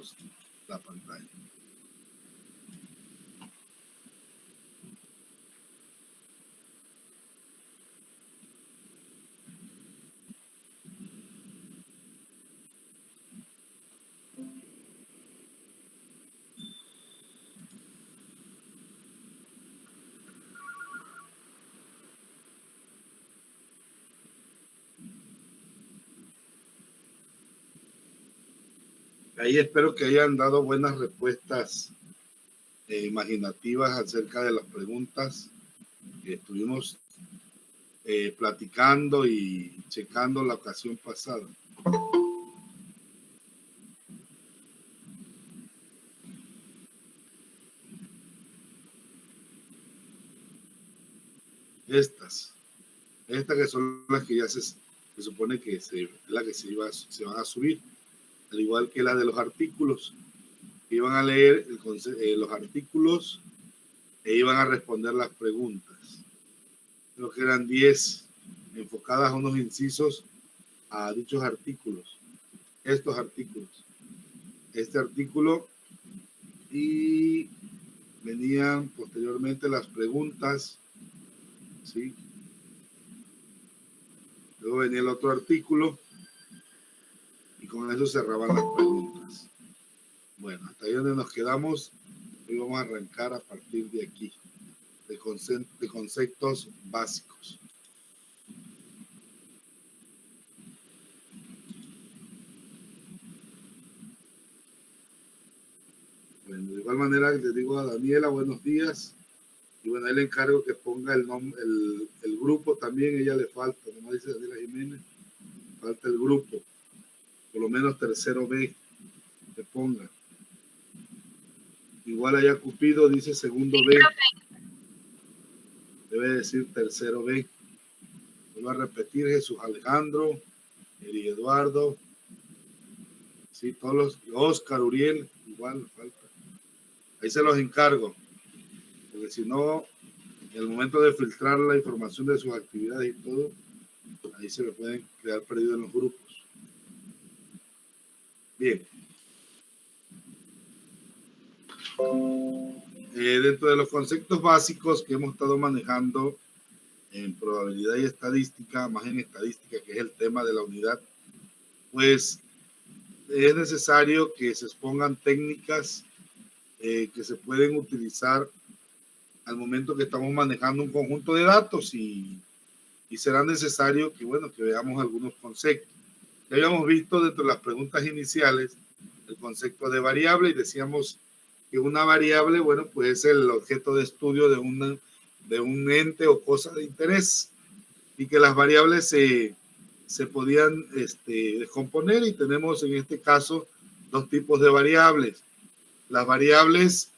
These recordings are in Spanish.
compartimos la pantalla. Ahí espero que hayan dado buenas respuestas imaginativas acerca de las preguntas que estuvimos platicando y checando la ocasión pasada. Estas que son las que ya se supone que la que se van a subir, al igual que la de los artículos. Iban a leer los artículos e iban a responder las preguntas. Creo que eran 10 enfocadas a unos incisos a dichos artículos. Estos artículos. Este artículo, y venían posteriormente las preguntas, ¿sí? Luego venía el otro artículo y con eso cerraban las preguntas. Bueno, hasta ahí donde nos quedamos. Hoy vamos a arrancar a partir de aquí, de conceptos básicos. Bueno, de igual manera les digo a Daniela, buenos días. Y bueno, ahí le encargo que ponga el grupo también, ella le falta, como dice Daniela Jiménez, falta el grupo, por lo menos tercero B, que ponga. Igual allá Cupido dice segundo B, debe decir tercero B. Vuelvo a repetir, Jesús Alejandro, Eri Eduardo, sí, todos los, Oscar, Uriel, igual falta. Ahí se los encargo, porque si no, en el momento de filtrar la información de sus actividades y todo, ahí se me pueden quedar perdidos en los grupos. Bien. Dentro de los conceptos básicos que hemos estado manejando en probabilidad y estadística, más en estadística, que es el tema de la unidad, pues es necesario que se expongan técnicas que se pueden utilizar al momento que estamos manejando un conjunto de datos y será necesario que, bueno, que veamos algunos conceptos. Ya habíamos visto dentro de las preguntas iniciales el concepto de variable y decíamos que una variable, bueno, pues es el objeto de estudio de un ente o cosa de interés y que las variables se podían descomponer y tenemos en este caso dos tipos de variables, las variables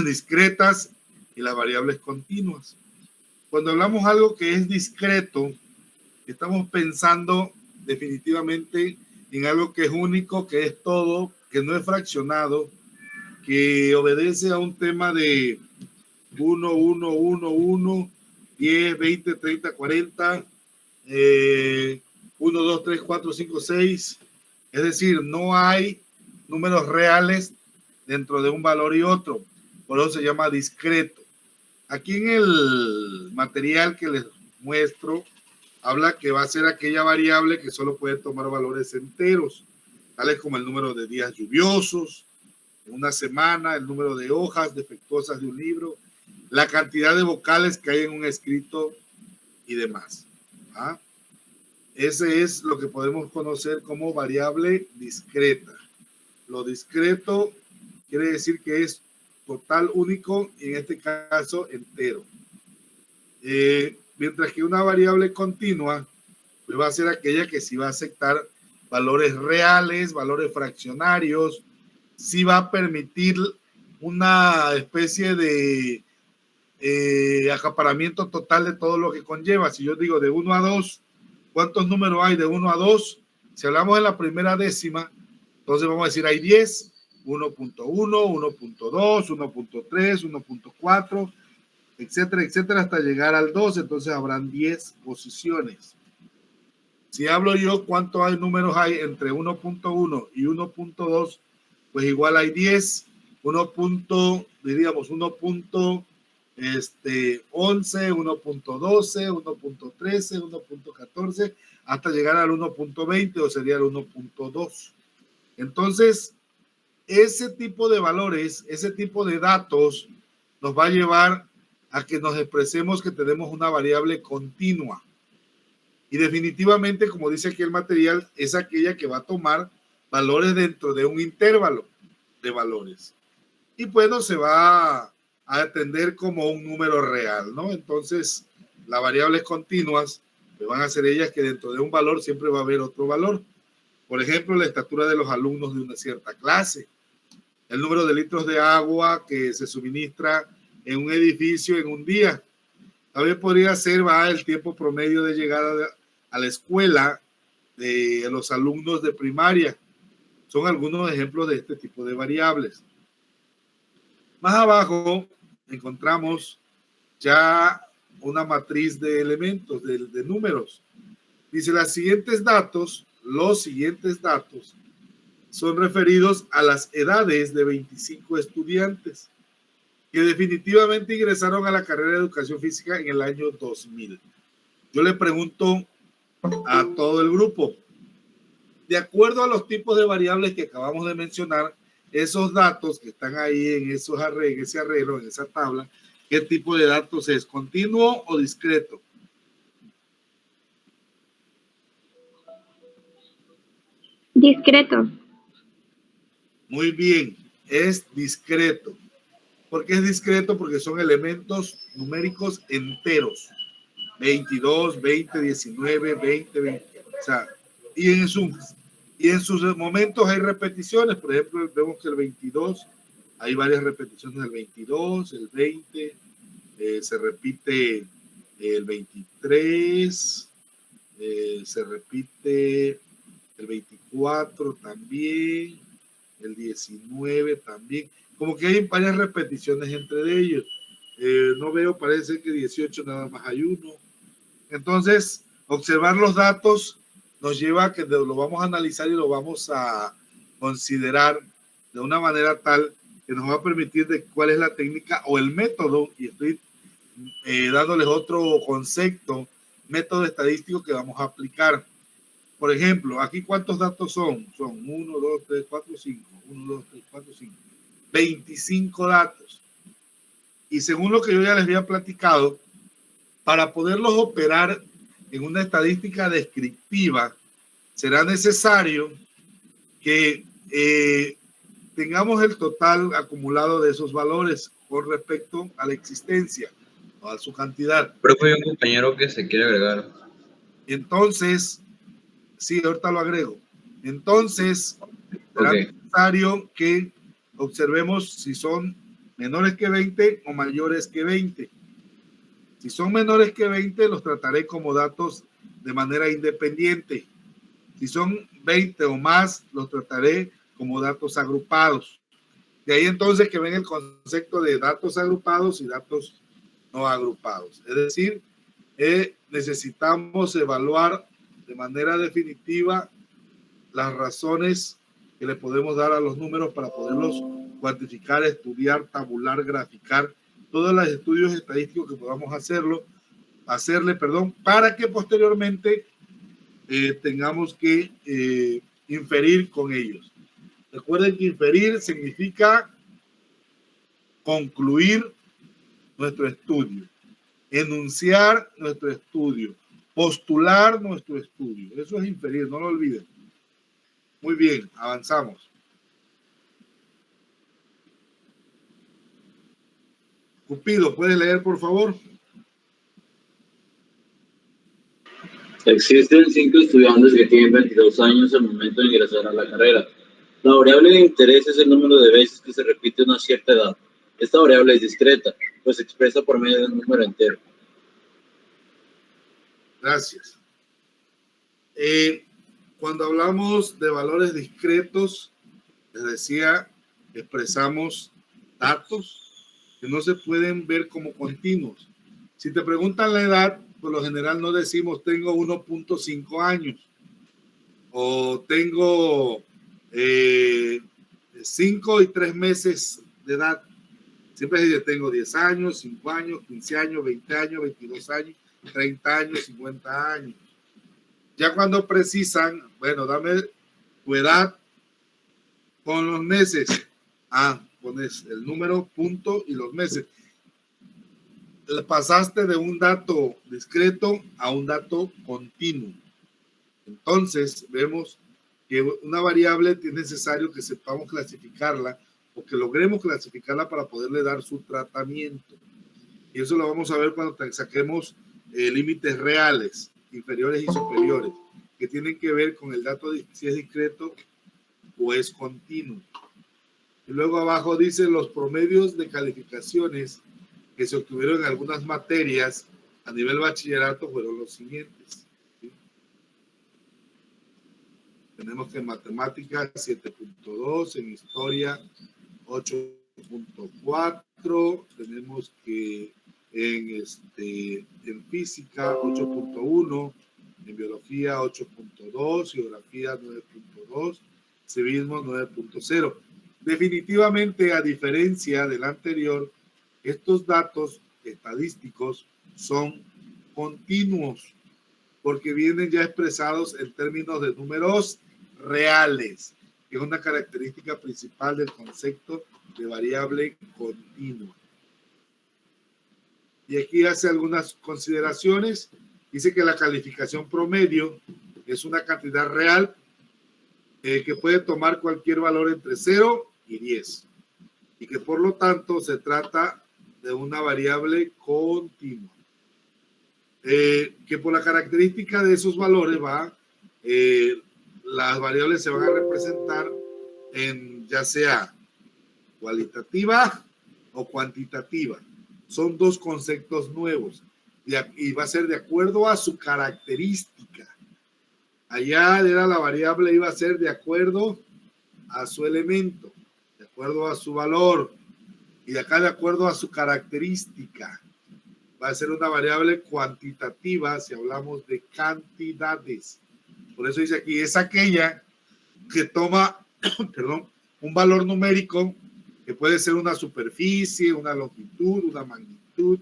discretas y las variables continuas. Cuando hablamos algo que es discreto, estamos pensando definitivamente en algo que es único, que es todo, que no es fraccionado, que obedece a un tema de 1, 1, 1, 1, 10, 20, 30, 40, 1, 2, 3, 4, 5, 6. Es decir, no hay números reales dentro de un valor y otro. Por eso se llama discreto. Aquí en el material que les muestro, habla que va a ser aquella variable que solo puede tomar valores enteros, tales como el número de días lluviosos, en una semana, el número de hojas defectuosas de un libro, la cantidad de vocales que hay en un escrito y demás. ¿Ah? Ese es lo que podemos conocer como variable discreta. Lo discreto quiere decir que es total, único, y en este caso entero. Mientras que una variable continua pues va a ser aquella que sí va a aceptar valores reales, valores fraccionarios, sí va a permitir una especie de acaparamiento total de todo lo que conlleva. Si yo digo de 1 a 2, ¿cuántos números hay de 1 a 2? Si hablamos de la primera décima, entonces vamos a decir hay 10, 1.1, 1.2, 1.3, 1.4, etcétera, etcétera, hasta llegar al 2, entonces habrán 10 posiciones. Si hablo yo cuántos números hay entre 1.1 y 1.2, pues igual hay 10, diríamos 1.11, 1.12, 1.13, 1.14, hasta llegar al 1.20 o sería el 1.2. Entonces, ese tipo de valores, ese tipo de datos nos va a llevar a que nos expresemos que tenemos una variable continua. Y definitivamente, como dice aquí el material, es aquella que va a tomar valores dentro de un intervalo de valores. Y bueno, se va a atender como un número real, ¿no? Entonces, las variables continuas pues van a ser ellas que dentro de un valor siempre va a haber otro valor. Por ejemplo, la estatura de los alumnos de una cierta clase, el número de litros de agua que se suministra en un edificio en un día. También podría ser el tiempo promedio de llegada a la escuela de los alumnos de primaria. Son algunos ejemplos de este tipo de variables. Más abajo encontramos ya una matriz de elementos, de números. Dice, los siguientes datos son referidos a las edades de 25 estudiantes que definitivamente ingresaron a la carrera de educación física en el año 2000. Yo le pregunto a todo el grupo, de acuerdo a los tipos de variables que acabamos de mencionar, esos datos que están ahí en ese arreglo, en esa tabla, ¿qué tipo de datos es? ¿Continuo o discreto? Discreto. Muy bien, es discreto. ¿Por qué es discreto? Porque son elementos numéricos enteros. 22, 20, 19, 20, 20. O sea, y en sus momentos hay repeticiones. Por ejemplo, vemos que el 22, hay varias repeticiones del 22, el 20, se repite el 23, se repite el 24 también, el 19 también. Como que hay varias repeticiones entre ellos. No veo, parece que 18 nada más hay uno. Entonces, observar los datos nos lleva a que lo vamos a analizar y lo vamos a considerar de una manera tal que nos va a permitir de cuál es la técnica o el método, y estoy dándoles otro concepto, método estadístico que vamos a aplicar. Por ejemplo, aquí ¿cuántos datos son? Son 1, 2, 3, 4, 5. 1, 2, 3, 4, 5. 25 datos. Y según lo que yo ya les había platicado, para poderlos operar en una estadística descriptiva, será necesario que tengamos el total acumulado de esos valores con respecto a la existencia o a su cantidad. Pero hay un compañero que se quiere agregar. Entonces, sí, ahorita lo agrego. Entonces, será necesario que observemos si son menores que 20 o mayores que 20. Si son menores que 20, los trataré como datos de manera independiente. Si son 20 o más, los trataré como datos agrupados. De ahí entonces que ven el concepto de datos agrupados y datos no agrupados. Es decir, necesitamos evaluar de manera definitiva las razones que le podemos dar a los números para poderlos cuantificar, estudiar, tabular, graficar, todos los estudios estadísticos que podamos hacerle, para que posteriormente tengamos que inferir con ellos. Recuerden que inferir significa concluir nuestro estudio, enunciar nuestro estudio, postular nuestro estudio. Eso es inferir, no lo olviden. Muy bien, avanzamos. Cupido, ¿puedes leer, por favor? Existen 5 estudiantes que tienen 22 años al momento de ingresar a la carrera. La variable de interés es el número de veces que se repite una cierta edad. Esta variable es discreta, pues se expresa por medio de un número entero. Gracias. Cuando hablamos de valores discretos, les decía, expresamos datos que no se pueden ver como continuos. Si te preguntan la edad, por lo general no decimos tengo 1.5 años o tengo 5 y 3 meses de edad. Siempre dice, tengo 10 años, 5 años, 15 años, 20 años, 22 años, 30 años, 50 años. Ya cuando precisan, bueno, dame tu edad con los meses. Pones el número, punto y los meses. Pasaste de un dato discreto a un dato continuo. Entonces, vemos que una variable es necesario que sepamos clasificarla o que logremos clasificarla para poderle dar su tratamiento. Y eso lo vamos a ver cuando saquemos límites reales, inferiores y superiores, que tienen que ver con el dato si es discreto o es continuo. Y luego abajo dice los promedios de calificaciones que se obtuvieron en algunas materias a nivel bachillerato fueron los siguientes. ¿Sí? Tenemos que en matemáticas 7.2, en historia 8.4, tenemos que en física 8.1, en biología 8.2, geografía 9.2, civismo 9.0. Definitivamente, a diferencia del anterior, estos datos estadísticos son continuos porque vienen ya expresados en términos de números reales, que es una característica principal del concepto de variable continua. Y aquí hace algunas consideraciones. Dice que la calificación promedio es una cantidad real que puede tomar cualquier valor entre 0 y 10 y que por lo tanto se trata de una variable continua. Que por la característica de esos valores las variables se van a representar en ya sea cualitativa o cuantitativa. Son dos conceptos nuevos y va a ser de acuerdo a su característica. Allá era la variable, iba a ser de acuerdo a su elemento, de acuerdo a su valor, y acá de acuerdo a su característica. Va a ser una variable cuantitativa si hablamos de cantidades. Por eso dice aquí, es aquella que toma, perdón, un valor numérico que puede ser una superficie, una longitud, una magnitud,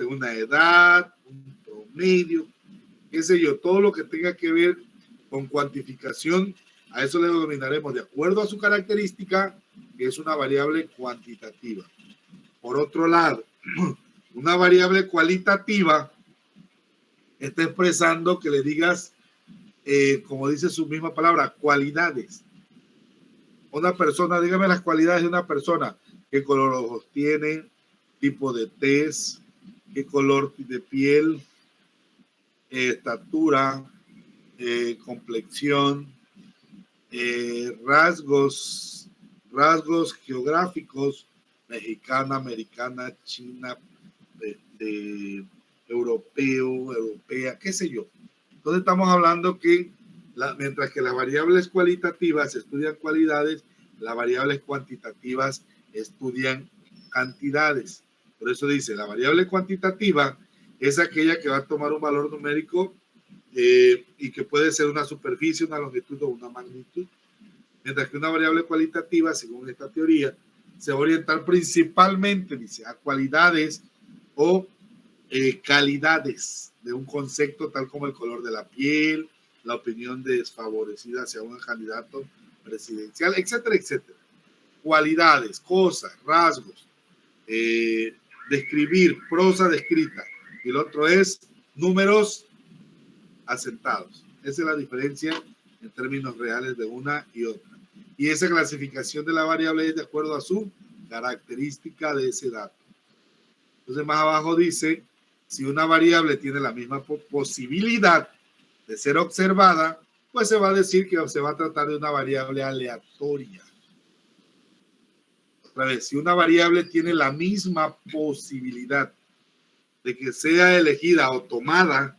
una edad, un promedio, qué sé yo, todo lo que tenga que ver con cuantificación, a eso le denominaremos de acuerdo a su característica, que es una variable cuantitativa. Por otro lado, una variable cualitativa está expresando que le digas, como dice su misma palabra, cualidades. Una persona, dígame las cualidades de una persona, qué color ojos tiene, tipo de tez, qué color de piel, estatura, complexión, rasgos geográficos, mexicana, americana, china, europeo, europea, qué sé yo. Entonces estamos hablando que mientras que las variables cualitativas estudian cualidades, las variables cuantitativas estudian cantidades. Por eso dice, la variable cuantitativa es aquella que va a tomar un valor numérico y que puede ser una superficie, una longitud o una magnitud. Mientras que una variable cualitativa, según esta teoría, se va a orientar principalmente, dice, a cualidades o calidades de un concepto tal como el color de la piel, la opinión desfavorecida hacia un candidato presidencial, etcétera, etcétera. Cualidades, cosas, rasgos, describir, prosa descrita. Y el otro es números asentados. Esa es la diferencia en términos reales de una y otra. Y esa clasificación de la variable es de acuerdo a su característica de ese dato. Entonces más abajo dice, si una variable tiene la misma posibilidad de ser observada, pues se va a decir que se va a tratar de una variable aleatoria. Otra vez, si una variable tiene la misma posibilidad de que sea elegida o tomada,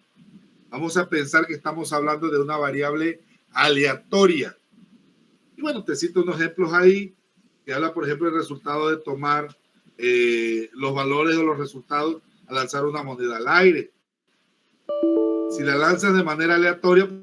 vamos a pensar que estamos hablando de una variable aleatoria. Y bueno, te cito unos ejemplos ahí que habla, por ejemplo, el resultado de tomar los valores o los resultados al lanzar una moneda al aire. Si la lanzas de manera aleatoria, pues